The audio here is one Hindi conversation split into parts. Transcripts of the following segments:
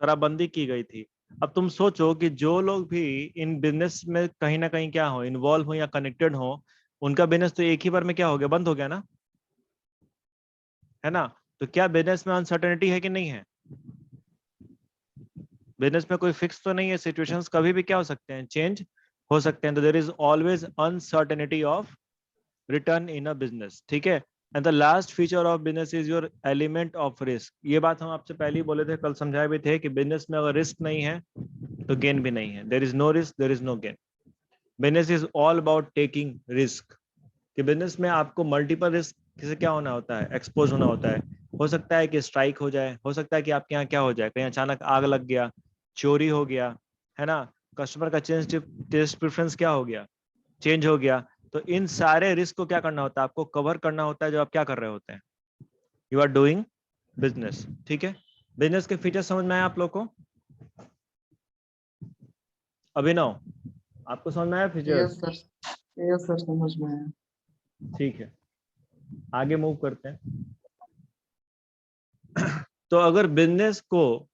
शराबबंदी की गई थी। अब तुम सोचो कि जो लोग भी इन बिजनेस में कहीं ना कहीं क्या हो, इन्वॉल्व हो या कनेक्टेड हो, उनका बिजनेस तो एक ही बार में क्या हो गया, बंद हो गया ना, है ना। तो क्या बिजनेस में अनसर्टेनिटी है कि नहीं है? बिजनेस में कोई फिक्स तो नहीं है, सिचुएशंस कभी भी क्या हो सकते हैं, चेंज हो सकते हैं। तो there is always uncertainty of return in a business, ठीक है। And the last feature of business is your element of risk. ये बात हम आपसे पहले ही बोले थे, कल समझाए भी थे कि बिजनेस में अगर रिस्क नहीं है तो गेन भी नहीं है। There is no risk, there is no gain. Business is all about taking risk. कि बिजनेस में आपको मल्टीपल रिस्क से क्या होना होता है, एक्सपोज होना होता है। हो सकता है कि स्ट्राइक हो जाए, हो सकता है कि आपके यहाँ क्या हो जाए, कहीं अचानक आग लग गया, चोरी हो गया, है ना, कस्टमर का टेस्ट प्रेफरेंस क्या हो गया, चेंज हो गया। तो इन सारे रिस्क को क्या करना होता है, आपको कवर करना होता है, जो आप क्या कर रहे होते हैं, यू आर डूइंग बिजनेस, ठीक है। बिजनेस के फीचर समझ में आए आप लोग को? अभिनव, आपको समझ में आया yes features? Sir, yes sir, समझ में आया। ठीक है, आगे मूव करते हैं। तो अगर बिजनेस को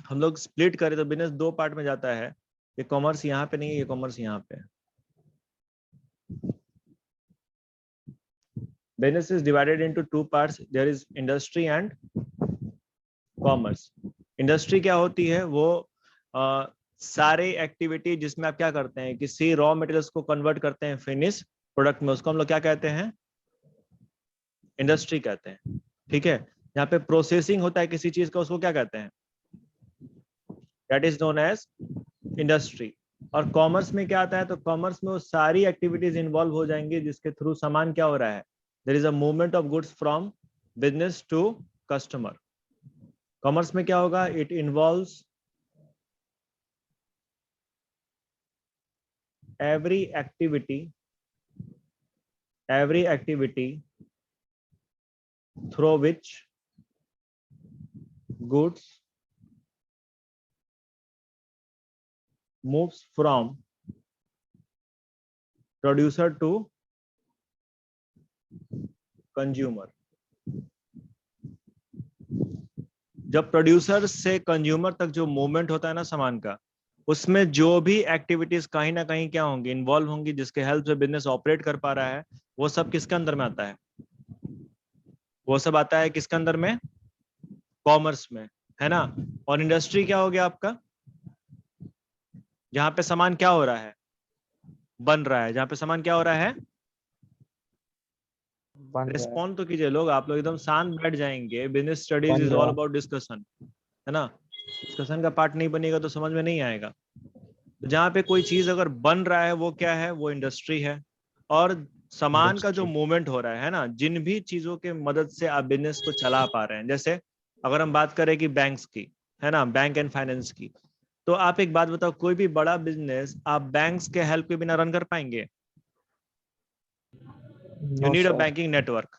हम लोग स्प्लिट करें तो बिजनेस दो पार्ट में जाता है। ये कॉमर्स यहाँ पे नहीं है, ये कॉमर्स यहाँ पे है। Business is divided into two parts, there is industry and commerce. Industry क्या होती है, वो सारे एक्टिविटी जिसमें आप क्या करते हैं, किसी रॉ मटेरियल्स को कन्वर्ट करते हैं फिनिश प्रोडक्ट में, उसको हम लोग क्या कहते हैं, इंडस्ट्री कहते हैं, ठीक है। यहाँ पे प्रोसेसिंग होता है किसी चीज का, उसको क्या कहते हैं, that is known as industry. और कॉमर्स में क्या आता है, तो कॉमर्स में वो सारी एक्टिविटीज इन्वॉल्व हो जाएंगी जिसके थ्रू सामान क्या हो रहा है, there is a movement of goods from business to customer. Commerce में क्या होगा, it involves every activity through which goods moves from producer to consumer। जब प्रोड्यूसर से कंज्यूमर तक जो मूवमेंट होता है ना सामान का, उसमें जो भी एक्टिविटीज कहीं ना कहीं क्या होंगी, इन्वॉल्व होंगी, जिसके हेल्प से बिजनेस ऑपरेट कर पा रहा है, वो सब किसके अंदर में आता है, वो सब आता है किसके अंदर में, कॉमर्स में, है ना। और इंडस्ट्री क्या हो गया आपका, जहां पे सामान क्या हो रहा है, बन रहा है, जहां पे सामान क्या हो रहा है, बन रहा है। रिस्पॉन्ड तो कीजिए लोग, आप लोग एकदम शांत बैठ जाएंगे। बिजनेस स्टडीज बन इज रहा ऑल है। अबाउट डिस्कशन, है ना। डिस्कशन का पार्ट नहीं बनेगा तो समझ में नहीं आएगा। तो जहाँ पे कोई चीज अगर बन रहा है वो क्या है, वो इंडस्ट्री है। और सामान का जो इंडस्ट्री। मूवमेंट हो रहा है ना, जिन भी चीजों के मदद से आप बिजनेस को चला पा रहे हैं, जैसे अगर हम बात करें कि बैंक्स की, है ना, बैंक एंड फाइनेंस की, तो आप एक बात बताओ, कोई भी बड़ा बिजनेस आप बैंक्स के हेल्प के बिना रन कर पाएंगे? You know need a sir. Banking network,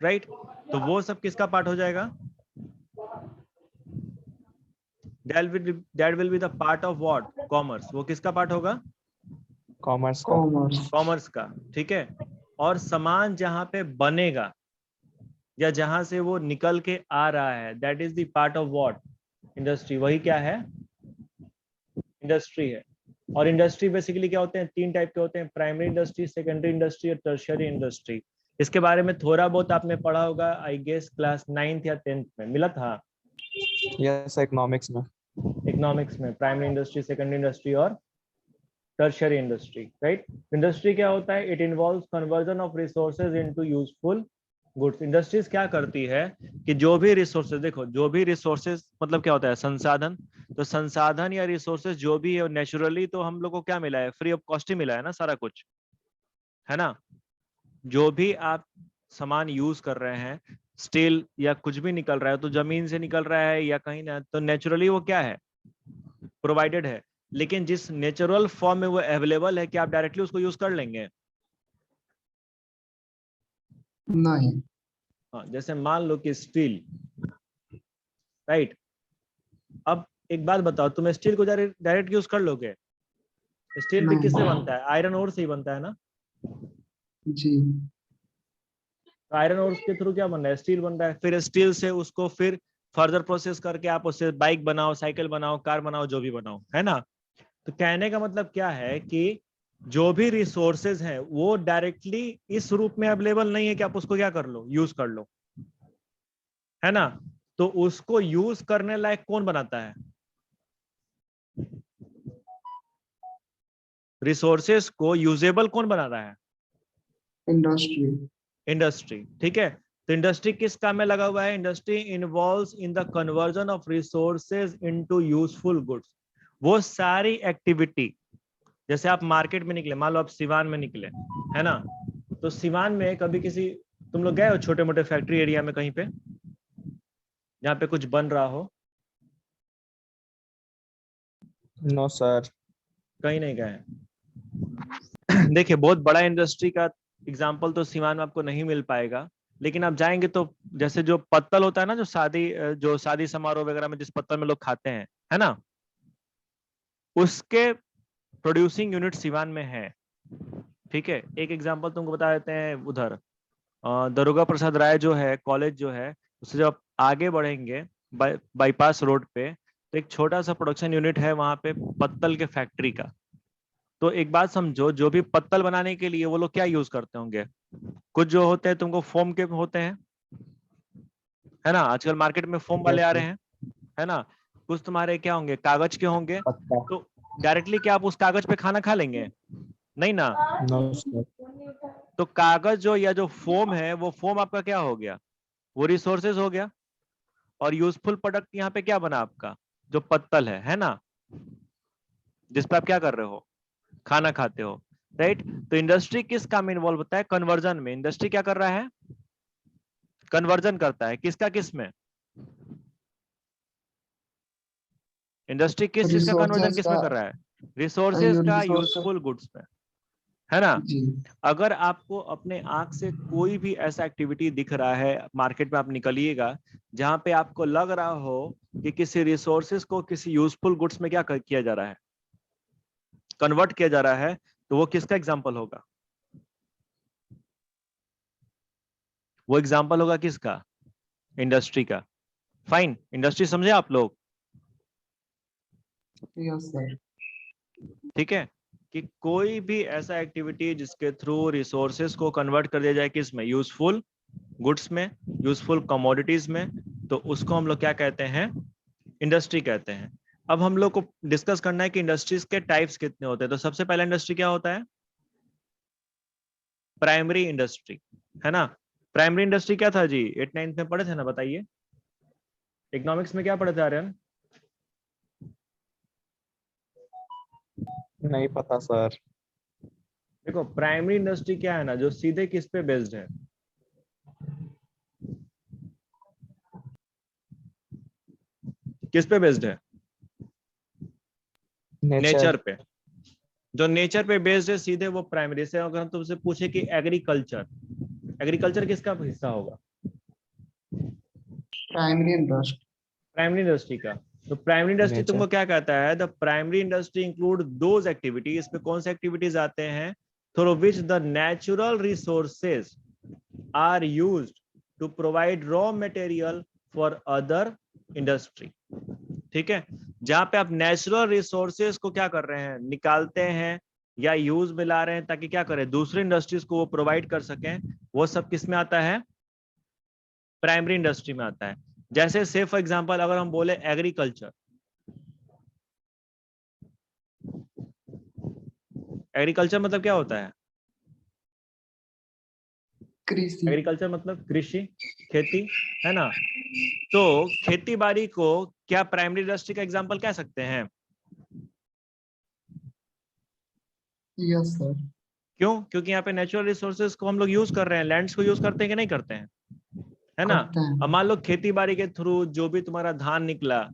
right. तो वो सब किसका पार्ट हो जाएगा, that will be the part of what, commerce. वो किसका पार्ट होगा, कॉमर्स का। कॉमर्स। कॉमर्स का, ठीक है। और सामान जहां पे बनेगा या जहां से वो निकल के आ रहा है, that is the part of what, industry. वही क्या है, इंडस्ट्री है। और इंडस्ट्री बेसिकली क्या होते हैं, तीन टाइप के होते हैं, प्राइमरी इंडस्ट्री, सेकेंडरी इंडस्ट्री और टर्शियरी इंडस्ट्री। इसके बारे में थोड़ा बहुत आपने पढ़ा होगा, आई गेस क्लास 9th या 10th में मिला था, यस, इकोनॉमिक्स में। इकोनॉमिक्स में, प्राइमरी इंडस्ट्री, सेकेंडरी इंडस्ट्री और टर्शियरी इंडस्ट्री, राइट। इंडस्ट्री क्या होता है, it involves conversion of resources into useful goods. Industries क्या करती है कि जो भी रिसोर्सेज, देखो जो भी रिसोर्सेज मतलब क्या होता है, संसाधन। तो संसाधन या रिसोर्सेज जो भी है नेचुरली, तो हम लोग को क्या मिला है, फ्री ऑफ कॉस्ट ही मिला है ना सारा कुछ, है ना। जो भी आप सामान यूज कर रहे हैं, स्टील या कुछ भी निकल रहा है, तो जमीन से निकल रहा है या कहीं ना, तो नेचुरली वो क्या है, प्रोवाइडेड है। लेकिन जिस नेचुरल फॉर्म में वो अवेलेबल है, क्या आप डायरेक्टली उसको यूज कर लेंगे? नहीं। हाँ, जैसे मान लो कि स्टील, राइट। अब एक बात बताओ, तुम स्टील को डायरेक्ट यूज कर लोगे? स्टील भी किससे नहीं। बनता है, आयरन ओर से ही बनता है ना। जी। तो आयरन ओर के थ्रू क्या बन रहा है, स्टील बन रहा है, फिर स्टील से उसको फिर फर्दर प्रोसेस करके आप उससे बाइक बनाओ, साइकिल बनाओ, कार बनाओ, जो भी बनाओ, है ना। तो कहने का मतलब क्या है कि जो भी रिसोर्सेज हैं वो डायरेक्टली इस रूप में अवेलेबल नहीं है कि आप उसको क्या कर लो, यूज कर लो, है ना। तो उसको यूज करने लायक कौन बनाता है? रिसोर्सेस को यूजेबल कौन बना रहा है? इंडस्ट्री। इंडस्ट्री, ठीक है। तो इंडस्ट्री किस काम में लगा हुआ है? Industry involves in the conversion of resources into useful goods. वो सारी एक्टिविटी, जैसे आप मार्केट में निकले, मान लो आप सिवान में निकले, है ना। तो सिवान में कभी किसी, तुम लोग गए हो छोटे मोटे फैक्ट्री एरिया में कहीं पे जहाँ पे कुछ बन रहा हो? No sir. कहीं नहीं गए हैं। देखिए, बहुत बड़ा इंडस्ट्री का एग्जांपल तो सिवान में आपको नहीं मिल पाएगा, लेकिन आप जाएंगे तो जैसे जो पत्तल होता है ना, जो शादी समारोह वगैरह में जिस पत्तल में लोग खाते हैं, है ना, उसके प्रोड्यूसिंग यूनिट सिवान में है। ठीक है, एक एग्जांपल तुमको बता देते हैं। उधर दरोगा प्रसाद राय जो है कॉलेज जो है, उससे जब आप आगे बढ़ेंगे बाईपास रोड पे, तो एक छोटा सा प्रोडक्शन यूनिट है वहां पे पत्तल के फैक्ट्री का। तो एक बात समझो, जो भी पत्तल बनाने के लिए वो लोग क्या यूज करते होंगे? कुछ जो होते हैं तुमको फोम के होते हैं, है ना, आजकल मार्केट में फोम वाले यस आ सर। रहे हैं, है ना। कुछ तुम्हारे क्या होंगे, कागज के होंगे। पक्का। तो डायरेक्टली क्या आप उस कागज पे खाना खा लेंगे? नहीं ना। No sir. तो कागज जो या जो फोम है, वो फोम आपका क्या हो गया? वो रिसोर्सेज हो गया। और यूजफुल प्रोडक्ट यहाँ पे क्या बना आपका? जो पत्तल है ना, जिस पे आप क्या कर रहे हो, खाना खाते हो, राइट। तो इंडस्ट्री किस काम में इन्वॉल्व होता है? कन्वर्जन में। इंडस्ट्री क्या कर रहा है? कन्वर्जन करता है। किसका किस में? इंडस्ट्री किस चीज का कन्वर्जन रिसोर्सेज किस का। में कर रहा है? रिसोर्सेज का रिसोर्सेज। यूजफुल गुड्स में, है ना। जी। अगर आपको अपने आंख से कोई भी ऐसा एक्टिविटी दिख रहा है मार्केट में, आप निकलिएगा जहां पे आपको लग रहा हो कि किसी रिसोर्सेज को किसी यूजफुल गुड्स में क्या किया जा रहा है, कन्वर्ट किया जा रहा है, तो वो किसका एग्जाम्पल होगा? वो एग्जाम्पल होगा किसका? इंडस्ट्री का। फाइन, इंडस्ट्री समझे आप लोग? Yes sir. ठीक है, कि कोई भी ऐसा एक्टिविटी जिसके थ्रू रिसोर्सेस को कन्वर्ट कर दिया जाए किस में? यूजफुल गुड्स में, यूजफुल कमोडिटीज में, तो उसको हम लोग क्या कहते हैं? इंडस्ट्री कहते हैं। अब हम लोग को डिस्कस करना है कि इंडस्ट्रीज के टाइप्स कितने होते हैं। तो सबसे पहला इंडस्ट्री क्या होता है? प्राइमरी इंडस्ट्री, है ना। प्राइमरी इंडस्ट्री क्या था जी? 8th 9th में पढ़े थे ना, बताइए। इकोनॉमिक्स में क्या पढ़े थे आर्यन? नहीं पता सर। देखो, प्राइमरी इंडस्ट्री क्या है ना, जो सीधे किस पे बेस्ड है? किस पे बेस्ड है? नेचर पे। जो नेचर पे बेस्ड है सीधे, वो प्राइमरी से। अगर हम तुमसे पूछे कि एग्रीकल्चर, एग्रीकल्चर किसका हिस्सा होगा? Primary interest. प्राइमरी इंडस्ट्री का। तो प्राइमरी इंडस्ट्री नेचर। तुमको क्या कहता है? The primary industry include those activities, इसमें कौन सी एक्टिविटीज आते हैं? Through which the natural resources are used to provide raw material for other industry. ठीक है, जहां पे आप नेचुरल रिसोर्सेज को क्या कर रहे हैं, निकालते हैं या यूज में ला रहे हैं, ताकि क्या करें, दूसरी इंडस्ट्रीज को वो प्रोवाइड कर सकें। वो सब किस में आता है? प्राइमरी इंडस्ट्री में आता है। जैसे से फॉर एग्जांपल अगर हम बोले एग्रीकल्चर, एग्रीकल्चर मतलब क्या होता है? कृषि। एग्रीकल्चर मतलब कृषि, खेती, है ना। तो खेती बाड़ी को क्या प्राइमरी इंडस्ट्री का एग्जांपल कह सकते हैं? Yes sir. क्यों? क्योंकि यहाँ पे नेचुरल रिसोर्सेज को हम लोग यूज कर रहे हैं, लैंड्स को यूज करते हैं कि नहीं करते हैं, है ना। करते अब हैं। मान लो खेती बाड़ी के थ्रू जो भी तुम्हारा धान निकला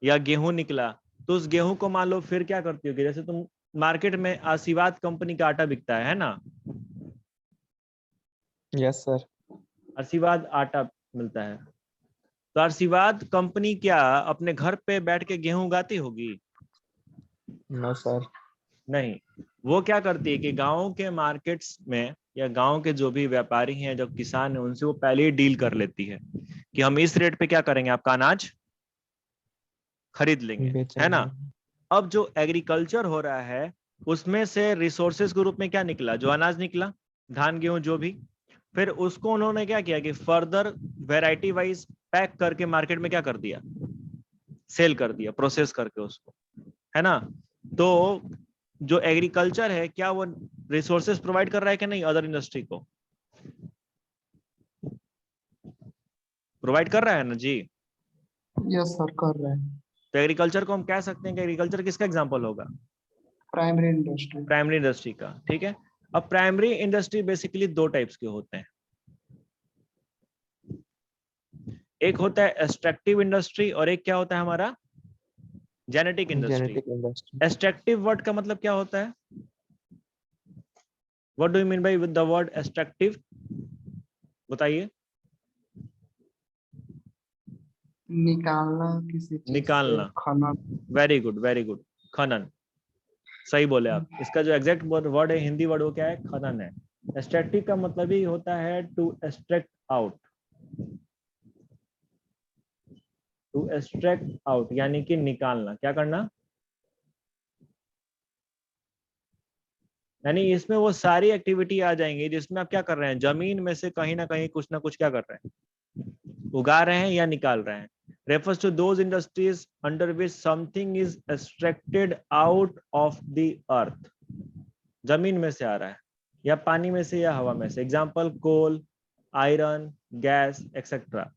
या गेहूं निकला, तो उस गेहूं को मान लो फिर क्या करती होगी, जैसे तुम मार्केट में आशीर्वाद कंपनी का आटा बिकता है ना, यस सर। आशीर्वाद आटा मिलता है। तो आशीर्वाद कंपनी क्या अपने घर पे बैठ के गेहूं उगाती होगी? No sir. नहीं। वो क्या करती है कि गांवों के मार्केट्स में या गांव के जो भी व्यापारी हैं, जो किसान हैं, उनसे वो पहले ही डील कर लेती है कि हम इस रेट पे क्या करेंगे, आपका अनाज खरीद लेंगे, है ना। बेचेंगे। अब जो एग्रीकल्चर हो रहा है उसमें से रिसोर्सेज के रूप में क्या निकला, जो अनाज निकला, धान गेहूं जो भी, फिर उसको उन्होंने क्या किया कि फर्दर वैरायटी वाइज पैक करके मार्केट में क्या कर दिया, सेल कर दिया, प्रोसेस करके उसको, है ना। तो जो एग्रीकल्चर है क्या वो रिसोर्सेज प्रोवाइड कर रहा है कि नहीं, अदर इंडस्ट्री को प्रोवाइड कर रहा है ना जी। यस सर, कर रहे हैं। तो एग्रीकल्चर को हम कह सकते हैं कि एग्रीकल्चर किसका एग्जांपल होगा, प्राइमरी इंडस्ट्री। प्राइमरी इंडस्ट्री का, ठीक है। अब प्राइमरी इंडस्ट्री बेसिकली दो टाइप्स के होते हैं, एक होता है एक्सट्रैक्टिव इंडस्ट्री और एक क्या होता है हमारा, genetic industry. Genetic industry. Extractive word का मतलब क्या होता है, what do you mean by with the word extractive, बताइए। निकालना किसी चीज से, निकालना, खाना। वेरी गुड वेरी गुड, खनन, सही बोले आप। इसका जो एग्जैक्ट वर्ड है, हिंदी वर्ड, वो क्या है, खनन है। एक्सट्रैक्टिव का मतलब ही होता है to extract out, to extract out यानी कि निकालना, क्या करना, यानी इसमें वो सारी एक्टिविटी आ जाएंगी जिसमें आप क्या कर रहे हैं, जमीन में से कहीं ना कहीं कुछ ना कुछ क्या कर रहे हैं, उगा रहे हैं या निकाल रहे हैं। refers to those industries under which something is extracted out of the earth, जमीन में से आ रहा है या पानी में से या हवा में से। Example coal, iron, gas etcetera.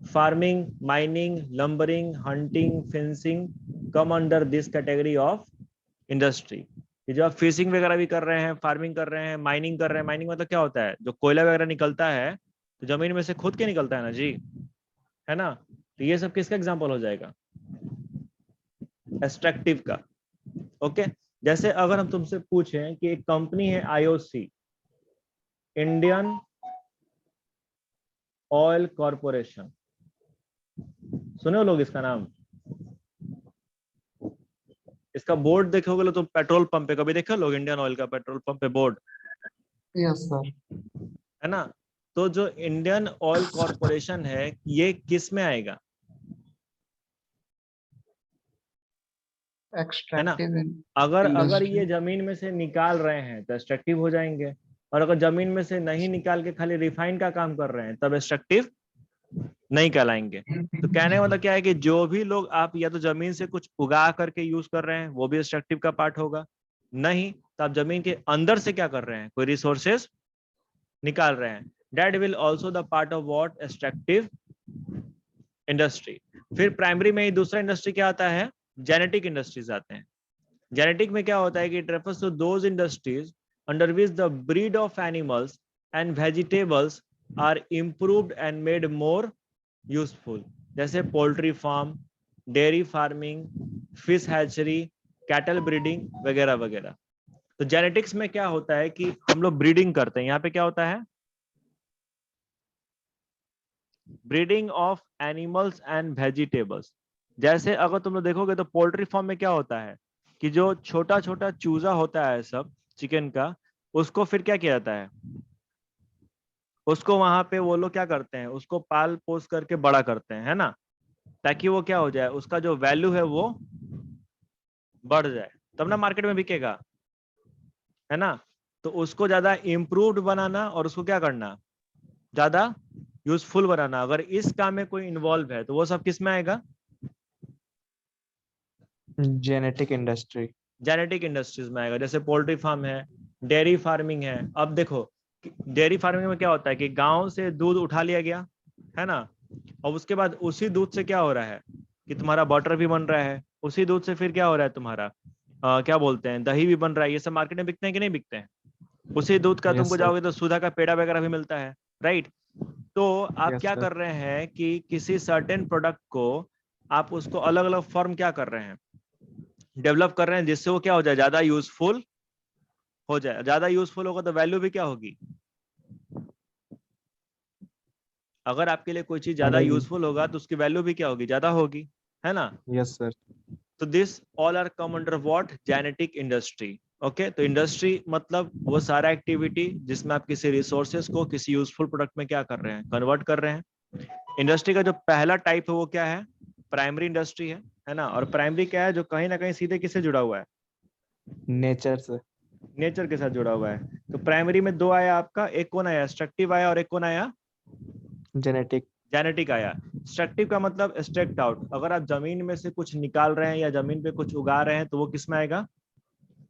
Farming, mining, lumbering, hunting, fencing come under this category of industry. ये जो आप फिशिंग वगैरह भी कर रहे हैं, फार्मिंग कर रहे हैं, माइनिंग कर रहे हैं, माइनिंग मतलब क्या होता है, जो कोयला वगैरह निकलता है तो जमीन में से खुद के निकलता है ना जी, है ना। तो ये सब किसका एग्जाम्पल हो जाएगा, एक्सट्रैक्टिव का। ओके, जैसे अगर हम तुमसे पूछें कि एक कंपनी है आईओसी, इंडियन ऑयल कॉरपोरेशन, सुने हो लोग इसका नाम, इसका बोर्ड देखोगे तो पेट्रोल पंप पे कभी देखो लोग, इंडियन ऑयल का पेट्रोल पंप पे बोर्ड, यस सर। है ना। तो जो इंडियन ऑयल कॉरपोरेशन है ये किस में आएगा, है ना। एक्सट्रैक्टिव अगर अगर इंडस्ट्री। ये जमीन में से निकाल रहे हैं तो एक्सट्रैक्टिव हो जाएंगे, और अगर जमीन में से नहीं निकाल के खाली रिफाइन का काम कर रहे हैं तब एक्सट्रैक्टिव नहीं कहलाएंगे। तो कहने का मतलब क्या है कि जो भी लोग आप या तो जमीन से कुछ उगा करके यूज कर रहे हैं वो भी एक्सट्रैक्टिव का पार्ट होगा, नहीं तो आप जमीन के अंदर से क्या कर रहे हैं, कोई रिसोर्सेस निकाल रहे हैं, that will also the part of what, extractive industry. फिर प्राइमरी में ही दूसरा इंडस्ट्री क्या आता है, जेनेटिक इंडस्ट्रीज आते हैं। जेनेटिक में क्या होता है कि it refers to those industries under which the breed of animals and vegetables are improved and made more useful, जैसे poultry farm, dairy farming, fish hatchery, cattle breeding वगैरह वगैरह। तो जेनेटिक्स में क्या होता है कि हम लोग ब्रीडिंग करते हैं, यहाँ पे क्या होता है, breeding of animals and vegetables. जैसे अगर तुम लोग देखोगे तो पोल्ट्री फार्म में क्या होता है कि जो छोटा छोटा चूजा होता है सब चिकन का, उसको फिर क्या किया जाता है, उसको वहां पे वो लोग क्या करते हैं, उसको पाल पोस करके बड़ा करते हैं, है ना, ताकि वो क्या हो जाए, उसका जो वैल्यू है वो बढ़ जाए, तब ना मार्केट में बिकेगा, है ना। तो उसको ज्यादा इम्प्रूव्ड बनाना और उसको क्या करना, ज्यादा यूजफुल बनाना, अगर इस काम में कोई इन्वॉल्व है तो वो सब किस में आएगा, जेनेटिक इंडस्ट्री। जेनेटिक इंडस्ट्रीज में आएगा। जैसे पोल्ट्री फार्म है, डेयरी फार्मिंग है। अब देखो डेयरी फार्मिंग में क्या होता है कि गांव से दूध उठा लिया गया, है ना, और उसके बाद उसी दूध से क्या हो रहा है कि तुम्हारा बटर भी बन रहा है, उसी दूध से फिर क्या हो रहा है तुम्हारा क्या बोलते हैं, दही भी बन रहा है। ये सब मार्केट में बिकते हैं कि नहीं बिकते हैं, उसी दूध का यस तुमको सर। जाओगे तो सुधा का पेड़ा वगैरह भी मिलता है, राइट। तो आप यस क्या सर। कर रहे हैं कि किसी सर्टेन प्रोडक्ट को आप उसको अलग अलग फॉर्म क्या कर रहे हैं, डेवलप कर रहे हैं, जिससे वो क्या हो जाए, ज्यादा यूजफुल हो जाए। ज्यादा यूजफुल होगा तो वैल्यू भी क्या होगी, अगर आपके लिए कोई चीज ज्यादा बढ़ेगी। यूजफुल होगा तो उसकी वैल्यू भी क्या होगी, ज्यादा होगी, है ना। Yes sir. तो this all are come under what, genetic industry. Okay तो इंडस्ट्री मतलब वो सारा एक्टिविटी जिसमें आप किसी रिसोर्सेज को किसी यूजफुल प्रोडक्ट में क्या कर रहे हैं, कन्वर्ट कर रहे हैं। इंडस्ट्री का जो पहला टाइप है वो क्या है, प्राइमरी इंडस्ट्री है ना। और प्राइमरी क्या है, जो कहीं ना कहीं सीधे किससे जुड़ा हुआ है, नेचर से। नेचर के साथ जुड़ा हुआ है। तो प्राइमरी में दो आया आपका, एक कौन आया, एक्सट्रैक्टिव आया, और एक कौन आया, जेनेटिक। जेनेटिक आया। एक्सट्रैक्टिव का मतलब एक्सट्रैक्ट आउट, अगर आप जमीन में से कुछ निकाल रहे हैं या जमीन पे कुछ उगा रहे हैं तो वो किस में आएगा,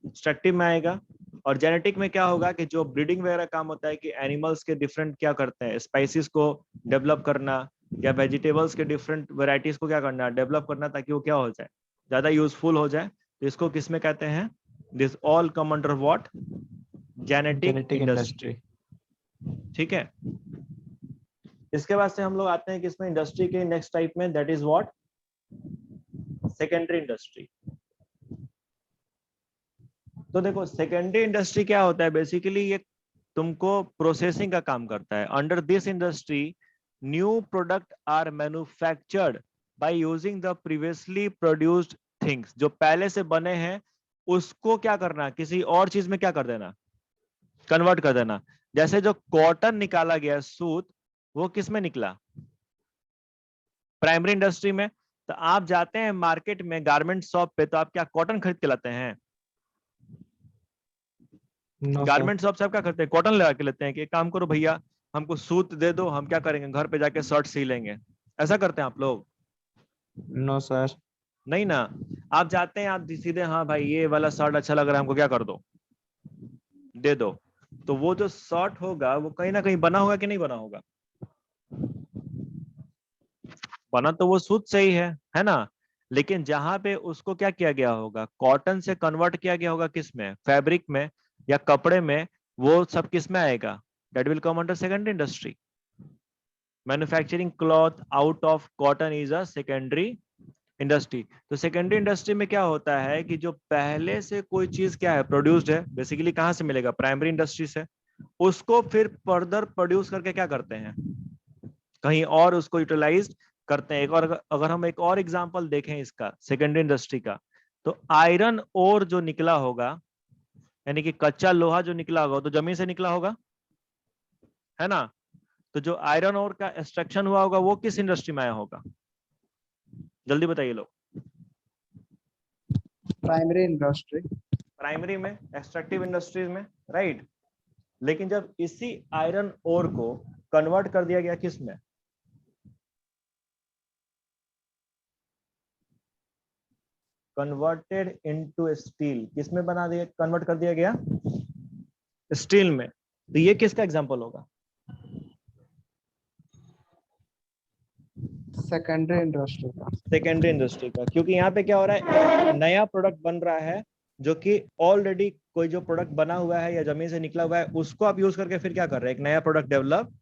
एक्सट्रैक्टिव में आएगा। और जेनेटिक में क्या होगा कि जो ब्रीडिंग वगैरह काम होता है कि एनिमल्स के डिफरेंट क्या करते हैं, स्पाइसेस को डेवलप करना या वेजिटेबल्स के डिफरेंट वेराइटीज को क्या करना, डेवलप करना, ताकि वो क्या हो जाए, ज्यादा यूजफुल हो जाए। तो इसको किस में कहते हैं, this all come under what, genetic genetic industry. Industry. ठीक है, इसके बाद से हम लोग आते हैं किसमें, इंडस्ट्री के नेक्स्ट टाइप में, that is what, secondary industry. तो देखो सेकेंडरी इंडस्ट्री क्या होता है, बेसिकली ये तुमको प्रोसेसिंग का काम करता है। Under this industry new product are manufactured by using the previously produced things, जो पहले से बने हैं उसको क्या करना, किसी और चीज में क्या कर देना, कन्वर्ट कर देना। जैसे जो कॉटन निकाला गया सूत, वो किस में निकला, प्राइमरी इंडस्ट्री में। तो आप जाते हैं मार्केट में गारमेंट शॉप पे, तो आप क्या कॉटन खरीद के लाते हैं, नो सर। गारमेंट शॉप से आप क्या करते हैं, कॉटन लगा के लेते हैं कि एक काम करो भैया हमको सूत दे दो, हम क्या करेंगे घर पे जाके शर्ट सी लेंगे, ऐसा करते हैं आप लोग, नो सर। नहीं ना। आप जाते हैं, आप सीधे हाँ भाई ये वाला शर्ट अच्छा लग रहा है हमको, क्या कर दो, दे दो। तो वो जो शर्ट होगा वो कहीं ना कहीं बना होगा कि नहीं बना होगा, बना तो वो सूत से ही है ना। लेकिन जहां पे उसको क्या किया गया होगा, कॉटन से कन्वर्ट किया गया होगा किस में, फैब्रिक में या कपड़े में, वो सब किस में आएगा, that will come under secondary industry. Manufacturing cloth out of cotton is a secondary industry. तो सेकेंडरी इंडस्ट्री में क्या होता है कि जो पहले से कोई चीज क्या है प्रोड्यूस्ड है, बेसिकली कहाँ से मिलेगा, प्राइमरी इंडस्ट्री से, उसको फिर फर्दर प्रोड्यूस करके क्या करते हैं, कहीं और उसको यूटिलाइज करते हैं। एक और अगर हम एक और एग्जांपल देखें इसका सेकेंडरी इंडस्ट्री का, तो आयरन ओर जो निकला होगा, यानी कि कच्चा लोहा जो निकला होगा तो जमीन से निकला होगा, है ना। तो जो आयरन ओर का एक्सट्रैक्शन हुआ होगा वो किस इंडस्ट्री में आया होगा, जल्दी बताइए लोग। Primary industry. प्राइमरी में, एक्सट्रैक्टिव इंडस्ट्रीज में, राइट। लेकिन जब इसी आयरन ओर को कन्वर्ट कर दिया गया किस में, कन्वर्टेड इनटू स्टील, किस में बना दिया, कन्वर्ट कर दिया गया, स्टील में। तो ये किसका एग्जांपल होगा, सेकेंडरी इंडस्ट्री का। सेकेंडरी इंडस्ट्री का, क्योंकि यहाँ पे क्या हो रहा है, नया प्रोडक्ट बन रहा है जो कि ऑलरेडी कोई जो प्रोडक्ट बना हुआ है या जमीन से निकला हुआ है उसको आप यूज करके फिर क्या कर रहे हैं, एक नया प्रोडक्ट डेवलप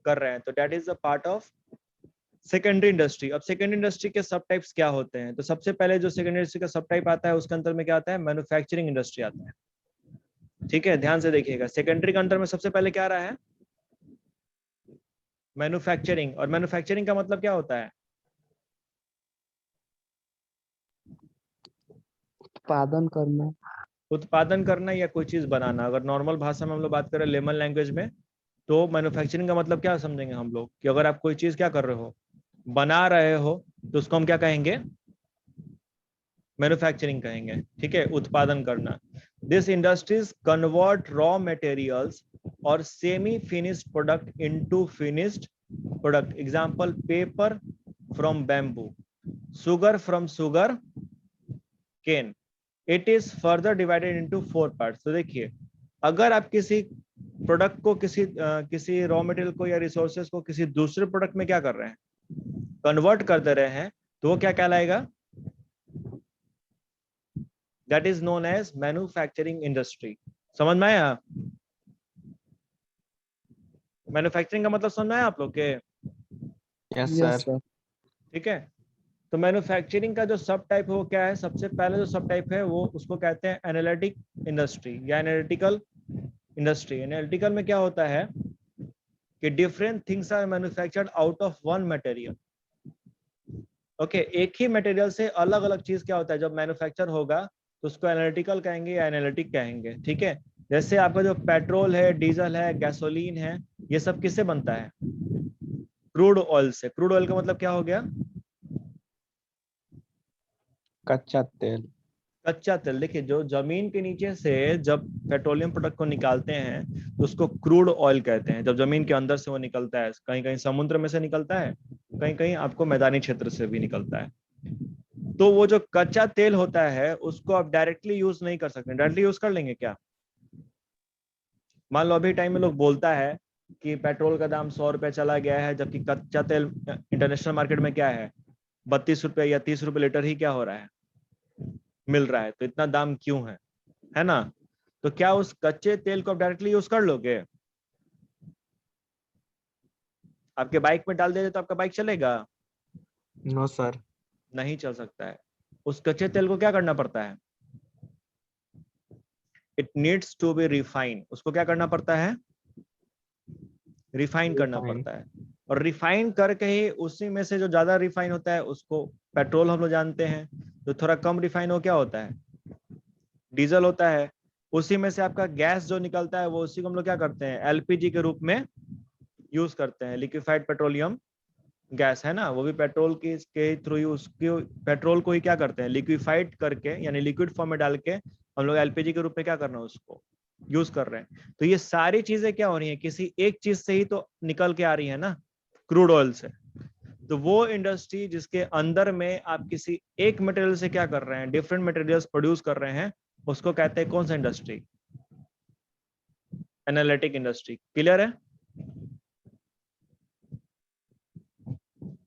कर रहे हैं। तो that is the part of secondary industry. अब सेकेंडरी इंडस्ट्री के सब टाइप्स क्या होते हैं, तो सबसे पहले जो सेकेंडरी इंडस्ट्री का सब टाइप आता है उसके अंदर में क्या आता है, मैन्युफैक्चरिंग इंडस्ट्री आता है। ठीक है, ध्यान से देखिएगा, सेकेंडरी के अंदर में सबसे पहले क्या आ रहा है, मैन्युफैक्चरिंग। और मैन्युफैक्चरिंग का मतलब क्या होता है, उत्पादन करना। उत्पादन करना या कोई चीज बनाना। अगर नॉर्मल भाषा में हम लोग बात करें लेमन लैंग्वेज में, तो मैन्युफैक्चरिंग का मतलब क्या समझेंगे हम लोग, कि अगर आप कोई चीज क्या कर रहे हो, बना रहे हो, तो उसको हम क्या कहेंगे, मैन्युफैक्चरिंग कहेंगे। ठीक है, उत्पादन करना। This industries convert raw materials और semi finished product into finished product. Example, paper from bamboo, sugar from sugar cane. It is further divided into 4 parts. तो देखिए, अगर आप किसी प्रोडक्ट को किसी रॉ मटेरियल को या रिसोर्सेज को किसी दूसरे प्रोडक्ट में क्या कर रहे हैं, कन्वर्ट कर दे रहे हैं, तो वो क्या कहलाएगा, that is known as manufacturing industry. समझ में आया, मैन्युफैक्चरिंग का मतलब समझ में आया आप लोग के, यस यस सर। सर। ठीक है। तो मैन्युफैक्चरिंग का जो सब टाइप है वो क्या है, सबसे पहले जो सब टाइप है वो उसको कहते हैं एनालिटिक इंडस्ट्री या एनालिटिकल इंडस्ट्री। एनालिटिकल में क्या होता है कि different things are manufactured out of one material. Okay, एक ही मटेरियल से अलग अलग चीज क्या होता है जब मैन्युफैक्चर होगा, तो उसको एनालिटिकल कहेंगे या एनालिटिक कहेंगे, ठीक है। जैसे आपका जो पेट्रोल है, डीजल है, गैसोलीन है, ये सब किससे बनता है? क्रूड ऑयल से। क्रूड ऑयल का मतलब क्या हो गया? कच्चा तेल। कच्चा तेल। देखिए, जो जमीन के नीचे से जब पेट्रोलियम प्रोडक्ट को निकालते हैं तो उसको क्रूड ऑयल कहते हैं। जब जमीन के अंदर से वो निकलता है, कहीं कहीं समुद्र में से निकलता है, कहीं कहीं आपको मैदानी क्षेत्र से भी निकलता है। तो वो जो कच्चा तेल होता है उसको आप डायरेक्टली यूज नहीं कर सकते। डायरेक्टली यूज कर लेंगे क्या? मान लो अभी टाइम में लोग बोलता है कि पेट्रोल का दाम 100 रुपए चला गया है, जबकि कच्चा तेल इंटरनेशनल मार्केट में क्या है, 32 रुपए या 30 रुपए लीटर ही क्या हो रहा है, मिल रहा है। तो इतना दाम क्यों है ना? तो क्या उस कच्चे तेल को आप डायरेक्टली यूज कर लोगे? आपके बाइक में डाल दे तो आपका बाइक चलेगा? No sir. नहीं चल सकता है। उस कच्चे तेल को क्या करना पड़ता है? It needs to be refine. उसको क्या करना पड़ता है? रिफाइन करना रिफाइन। पड़ता है। और रिफाइन करके ही उसी में से जो ज्यादा रिफाइन होता है उसको पेट्रोल हम लोग जानते हैं। जो थोड़ा कम रिफाइन हो क्या होता है? डीजल होता है। उसी में से आपका गैस जो निकलता है वो उसी को हम लोग क्या करते हैं, एलपीजी के रूप में यूज करते हैं। लिक्विफाइड पेट्रोलियम गैस है ना, वो भी पेट्रोल के थ्रू ही उसके पेट्रोल को ही क्या करते हैं, लिक्विफाइड करके यानी लिक्विड फॉर्म में डाल के हम लोग एलपीजी के रूप में क्या करना है, उसको यूज कर रहे हैं। तो ये सारी चीजें क्या हो रही है, किसी एक चीज से ही तो निकल के आ रही है ना, क्रूड ऑयल से। तो वो इंडस्ट्री जिसके अंदर में आप किसी एक मटेरियल से क्या कर रहे हैं, डिफरेंट मटेरियल्स प्रोड्यूस कर रहे हैं, उसको कहते हैं कौन सा इंडस्ट्री? Analytic industry. क्लियर है?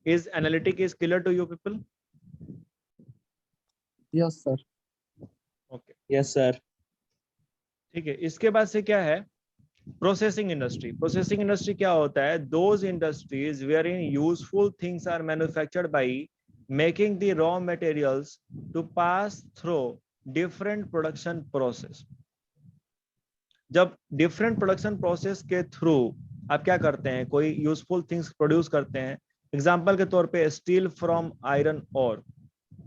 Is analytic is clear to you people? Yes sir. Okay, yes sir. ठीक है। इसके बाद से क्या है, प्रोसेसिंग इंडस्ट्री। प्रोसेसिंग इंडस्ट्री क्या होता है? Those industries where in useful things are manufactured by making the raw materials to pass through different production process. जब डिफरेंट प्रोडक्शन प्रोसेस के थ्रू आप क्या करते हैं, कोई यूजफुल थिंग्स प्रोड्यूस करते हैं। एग्जाम्पल के तौर पे स्टील फ्रॉम आयरन और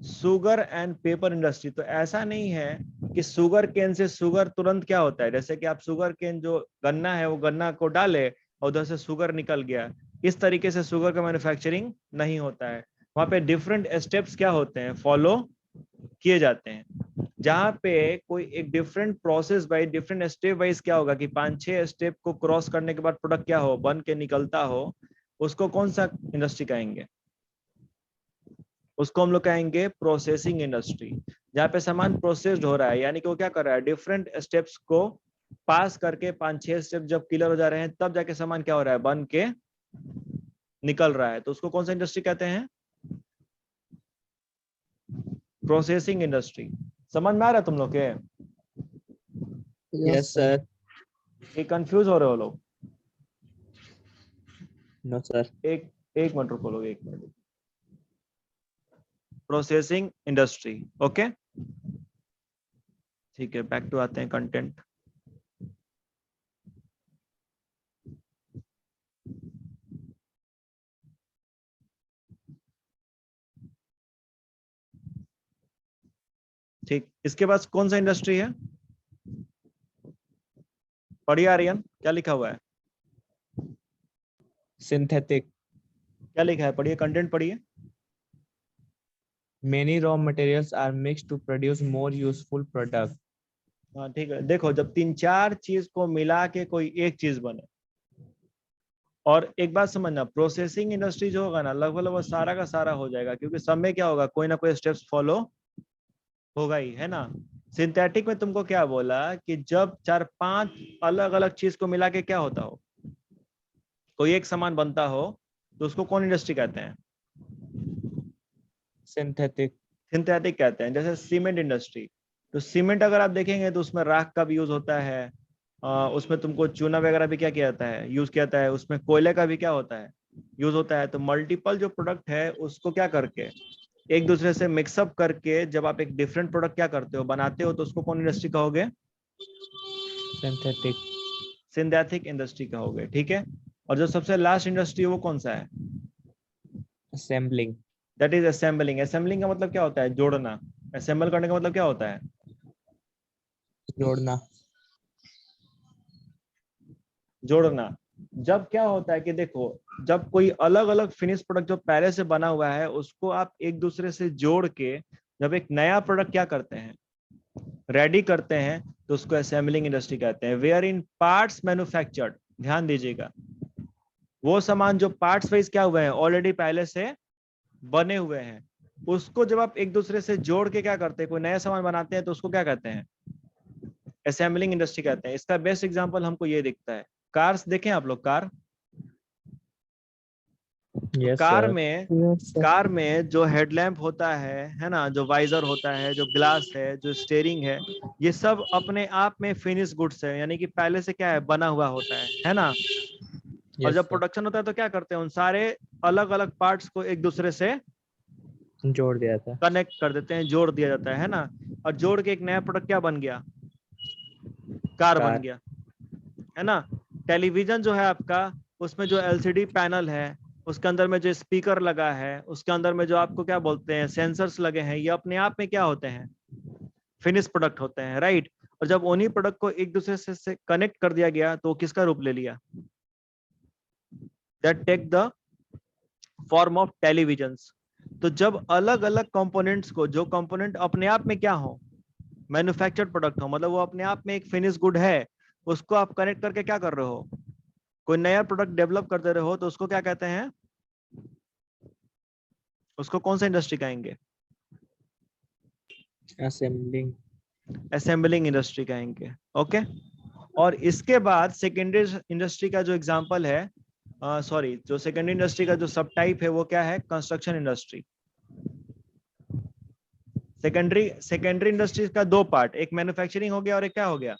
शुगर एंड पेपर इंडस्ट्री। तो ऐसा नहीं है कि शुगर केन से शुगर तुरंत क्या होता है, जैसे कि आप शुगर केन जो गन्ना है वो गन्ना को डाले और उधर से शुगर निकल गया, इस तरीके से शुगर का मैन्युफैक्चरिंग नहीं होता है। वहां पे डिफरेंट स्टेप्स क्या होते हैं, फॉलो किए जाते हैं। जहां पे कोई एक different process by different step wise क्या होगा कि 5-6 स्टेप को क्रॉस करने के बाद प्रोडक्ट क्या हो, बन के निकलता हो, उसको कौन सा इंडस्ट्री कहेंगे? उसको हम लोग कहेंगे प्रोसेसिंग इंडस्ट्री। जहाँ पे सामान प्रोसेस्ड हो रहा है, यानी कि वो क्या कर रहा है, डिफरेंट स्टेप्स को पास करके 5-6 स्टेप जब क्लियर हो जा रहे हैं तब जाके सामान क्या हो रहा है, बन के निकल रहा है। तो उसको कौन सा इंडस्ट्री कहते हैं? Processing industry. समझ में आ रहा है तुम लोग के? Yes sir. ये कंफ्यूज हो रहे हो लोग? No sir. एक एक मिनट रुको लोग, एक मिनट। प्रोसेसिंग इंडस्ट्री, ओके, ठीक है। बैक टू आते हैं कंटेंट। ठीक, इसके बाद कौन सा इंडस्ट्री है? पढ़िए आर्यन, क्या लिखा हुआ है? सिंथेटिक। क्या लिखा है, पढ़िए, कंटेंट पढ़िए। Many raw materials are mixed to produce more useful product. हाँ ठीक है। देखो, जब 3-4 चीज को मिला के कोई एक चीज बने, और एक बात समझना, प्रोसेसिंग इंडस्ट्री जो होगा ना, लगभग वो सारा का सारा हो जाएगा, क्योंकि सब में क्या होगा, कोई ना कोई स्टेप्स फॉलो होगा ही, है ना। सिंथेटिक में तुमको क्या बोला कि जब 4-5 अलग अलग चीज को मिला के क्या होता हो, कोई एक सामान बनता हो, तो उसको कौन इंडस्ट्री कहते हैं? सिंथेटिक। सिंथेटिक कहते हैं। जैसे सीमेंट इंडस्ट्री, तो सीमेंट अगर आप देखेंगे तो उसमें राख का भी यूज होता है, उसमें तुमको चूना वगैरह भी क्या किया जाता है, यूज किया जाता है। उसमें कोयले का भी क्या होता है, यूज होता है। तो मल्टीपल जो प्रोडक्ट है उसको क्या करके एक दूसरे से मिक्सअप करके जब आप एक डिफरेंट प्रोडक्ट क्या करते हो, बनाते हो, तो उसको कौन इंडस्ट्री कहोगे? सिंथेटिक। सिंथेटिक इंडस्ट्री कहोगे, ठीक है। और जो सबसे लास्ट इंडस्ट्री वो कौन सा है? Assembling. That is assembling. Assembling का मतलब क्या होता है, जोड़ना। असेंबल करने का मतलब क्या होता है? जोड़ना। जोड़ना। जब क्या होता है कि देखो, जब कोई अलग अलग फिनिश प्रोडक्ट जो पहले से बना हुआ है उसको आप एक दूसरे से जोड़ के जब एक नया प्रोडक्ट क्या करते हैं, रेडी करते हैं, तो उसको असेंबलिंग इंडस्ट्री कहते हैं। वेयर इन पार्ट्स मैन्युफैक्चर्ड, ध्यान दीजिएगा, वो सामान जो पार्ट्स वाइज क्या हुए हैं, ऑलरेडी पहले से बने हुए हैं, उसको जब आप एक दूसरे से जोड़ के क्या करते हैं, कोई नया सामान बनाते हैं, तो उसको क्या कहते हैं, असेंबलिंग इंडस्ट्री कहते हैं। इसका बेस्ट एग्जांपल हमको ये दिखता है, कार्स देखें आप लोग, कार। तो यस कार सर। में, यस सर। कार में जो हेडलैम्प होता है ना, जो वाइजर होता है, जो ग्लास है, जो स्टीयरिंग है, ये सब अपने आप में फिनिश गुड्स है, यानी कि पहले से क्या है, बना हुआ होता है ना। और यस जब सर। प्रोडक्शन होता है तो क्या करते हैं, उन सारे अलग अलग पार्ट्स को एक दूसरे से जोड़ दिया था। कनेक्ट कर देते हैं, जोड़ दिया जाता है ना। और जोड़ के एक नया प्रोडक्ट क्या बन गया, कार बन कार। गया, है ना। टेलीविजन जो है आपका, उसमें जो एलसीडी पैनल है, उसके अंदर में जो स्पीकर लगा है, उसके अंदर में जो आपको क्या बोलते हैं, सेंसर्स लगे हैं, ये अपने आप में क्या होते हैं, फिनिश प्रोडक्ट होते हैं, राइट। और जब उन्हीं प्रोडक्ट को एक दूसरे से कनेक्ट कर दिया गया तो किसका रूप ले लिया, that take the form of televisions. तो जब अलग अलग कंपोनेंट्स को, जो कंपोनेंट अपने आप में क्या हो, मैन्युफैक्चर्ड प्रोडक्ट हो, मतलब वो अपने आप में एक फिनिश गुड है, उसको आप कनेक्ट करके क्या कर रहे हो, कोई नया प्रोडक्ट डेवलप कर दे रहे हो, तो उसको क्या कहते हैं, उसको कौन सा इंडस्ट्री कहेंगे, असेंबलिंग। असेंबलिंग इंडस्ट्री कहेंगे। ओके। और इसके बाद सेकेंडरी इंडस्ट्री का जो एग्जांपल है, सॉरी, जो सेकेंडरी इंडस्ट्री का जो सब टाइप है वो क्या है, कंस्ट्रक्शन इंडस्ट्री। सेकेंडरी इंडस्ट्रीज का दो पार्ट, एक मैन्युफैक्चरिंग हो गया और एक क्या हो गया,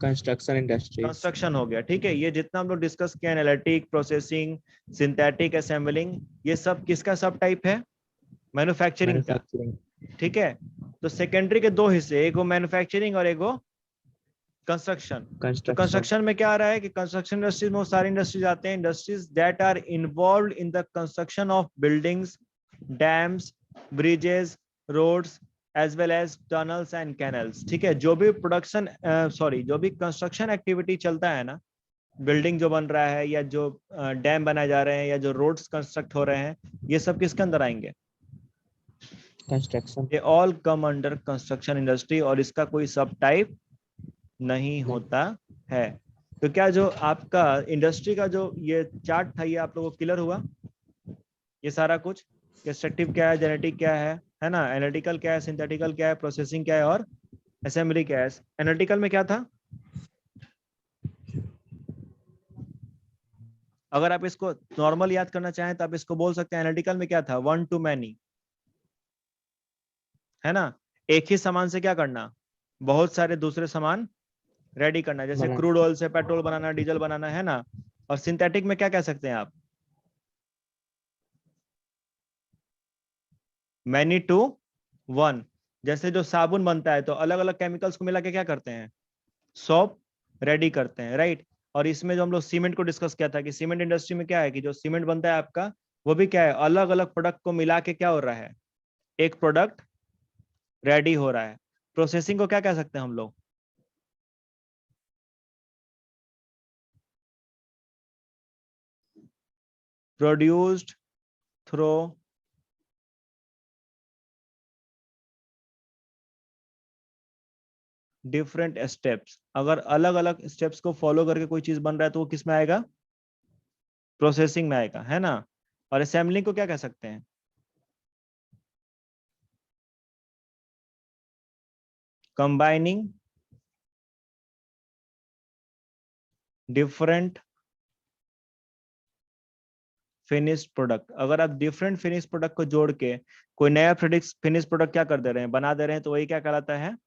कंस्ट्रक्शन इंडस्ट्रीज। कंस्ट्रक्शन हो गया। ठीक है, ये जितना हम लोग डिस्कस किया, एनालिटिक, प्रोसेसिंग, सिंथेटिक, असेंबलिंग, ये सब किसका सब टाइप है, मैन्युफैक्चरिंग का। मैन्युफैक्चरिंग। ठीक है। तो सेकेंडरी के दो हिस्से, एक वो मैन्युफैक्चरिंग और एक वो कंस्ट्रक्शन। तो कंस्ट्रक्शन। कंस्ट्रक्शन में क्या आ रहा है कि कंस्ट्रक्शन इंडस्ट्रीज में वो सारी इंडस्ट्रीज आते हैं, industries that are involve in the construction of buildings, dams, bridges, roads, as well as tunnels and canals. ठीक है, जो भी प्रोडक्शन, सॉरी, जो भी कंस्ट्रक्शन एक्टिविटी चलता है ना, बिल्डिंग जो बन रहा है, या जो डैम बनाए जा रहे हैं, या जो रोड्स कंस्ट्रक्ट हो रहे हैं, ये सब किसके अंदर आएंगे, कंस्ट्रक्शन। ये all come under construction industry, और इसका कोई सब टाइप नहीं होता है। तो क्या जो आपका इंडस्ट्री का जो ये चार्ट था, ये आप लोगों को क्लियर हुआ, ये सारा कुछ, कंस्ट्रक्टिव क्या है, जेनेटिक क्या है ना, एनालिटिकल क्या है, सिंथेटिकल क्या है, प्रोसेसिंग क्या है, और असेंबली क्या है। एनालिटिकल में क्या था, अगर आप इसको नॉर्मल याद करना चाहें तो आप इसको बोल सकते हैं, एनालिटिकल में क्या था, वन टू मैनी, है ना। एक ही सामान से क्या करना, बहुत सारे दूसरे सामान रेडी करना, जैसे बना। क्रूड ऑयल से पेट्रोल बनाना, डीजल बनाना, है ना। और सिंथेटिक में क्या कह सकते हैं आप, मैनी टू वन। जैसे जो साबुन बनता है तो अलग अलग केमिकल्स को मिला के क्या करते हैं, सोप रेडी करते हैं, राइट। और इसमें जो हम लोग सीमेंट को डिस्कस किया था कि सीमेंट इंडस्ट्री में क्या है कि जो सीमेंट बनता है आपका, वो भी क्या है, अलग अलग प्रोडक्ट को मिला के क्या हो रहा है, एक प्रोडक्ट रेडी हो रहा है। प्रोसेसिंग को क्या कह सकते हैं हम लोग, प्रोड्यूस्ड थ्रू डिफरेंट स्टेप्स। अगर अलग अलग स्टेप्स को फॉलो करके कोई चीज बन रहा है तो वो किस में आएगा, प्रोसेसिंग में आएगा, है ना। और असेंबलिंग को क्या कह सकते हैं, कंबाइनिंग डिफरेंट फिनिश प्रोडक्ट। अगर आप डिफरेंट फिनिश प्रोडक्ट को जोड़ के कोई नया फिनिश प्रोडक्ट क्या कर दे रहे हैं, बना दे रहे हैं, तो वही क्या कहलाता है,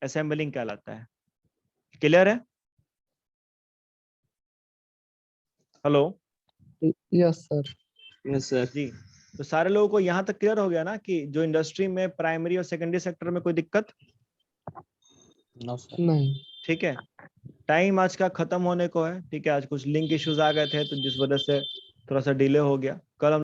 असेंबलिंग कहलाता है। क्लियर है, hello yes sir. Yes sir. जी। तो सारे लोगों को यहाँ तक क्लियर हो गया ना कि जो इंडस्ट्री में प्राइमरी और सेकेंडरी सेक्टर में कोई दिक्कत नो सर। नहीं। ठीक है। टाइम आज का खत्म होने को है, ठीक है, आज कुछ लिंक इश्यूज आ गए थे तो जिस वजह से थोड़ा सा डिले हो गया। कल हम